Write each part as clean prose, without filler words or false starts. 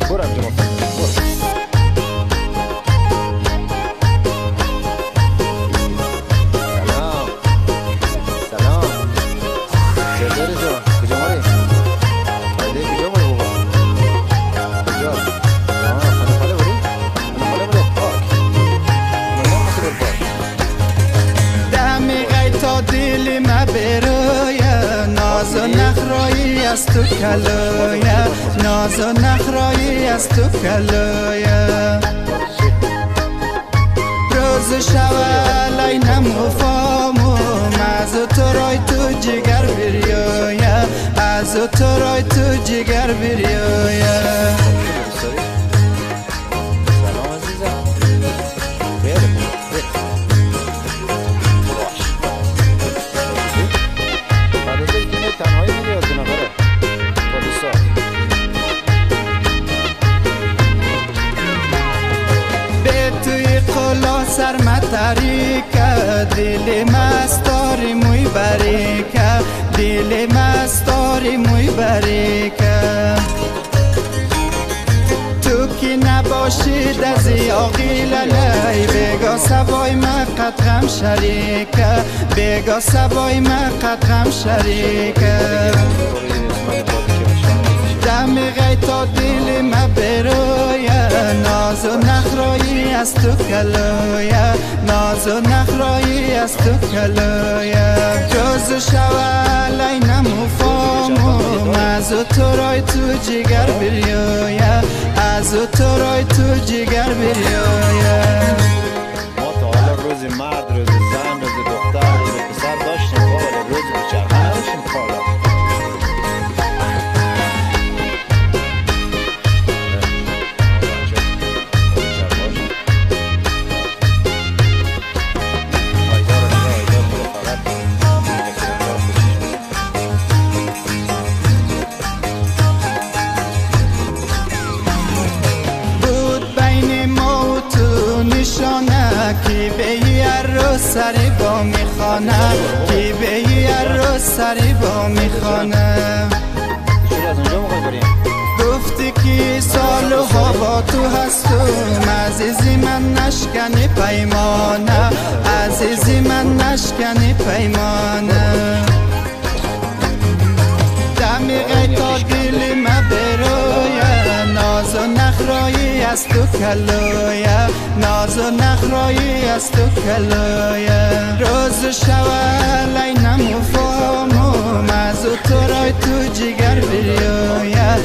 برو انجام برو. دل ما برویه ناز و نخرایی از تو کلویه ناز و نخرایی از تو کلویه روز شوالای نموفامو از تو رای تو جگر بریویه از تو رای تو جگر بریویه سر متریکه دل مستاری موی بریکه دل مستاری موی بریکه تو کی نباشید از یاقیل لی بگا سبای ما قدغم شریکه بگا سبای ما قدغم شریکه دمی غیتا دل ما برویه ناز و نخرایی از تو کلویه ناز و نخرایی از تو کلویه جز شوالای نموفامو از تو رای تو جگر بریویه از تو رای تو جگر بریویه ما تا حالا روز مرد روز زن روز دختر روز پسر داشتیم ولی روز بچه نداشتیم تا حالا کی به یه رو سری با میخانه کی به یه رو سری با میخانه گفتی که سالها با تو هستم عزیزی من نشکنی پیمانه عزیزی من نشکنی پیمانه دمیقه تا دل ما برویه ناز و نخرایی از تو کلویه ناز و نخرایی از تو کلویه روز شوالای نموفامو از تو رای تو جگر بریویه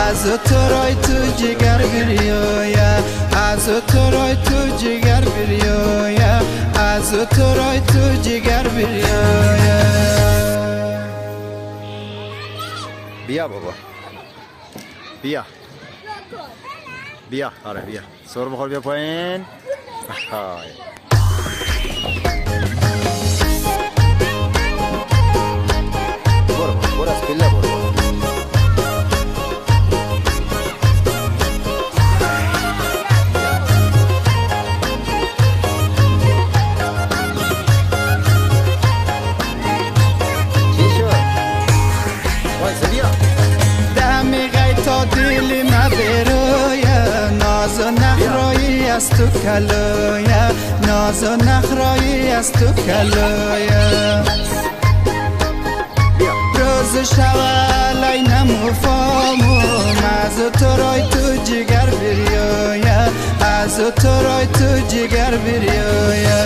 از تو رای تو جگر بریویه از تو رای تو جگر بریویه از تو رای تو جگر بریویه بیا بابا بیا بیا آره بیا سر بخور بیا پایین برو برو از پله برو دل ما برویه ناز و نخرایی از تو کلویه ناز و نخرایی از تو کلویه روز شوالای نموفامو از تو رای تو جگر بریویه از تو رای تو جگر بریویه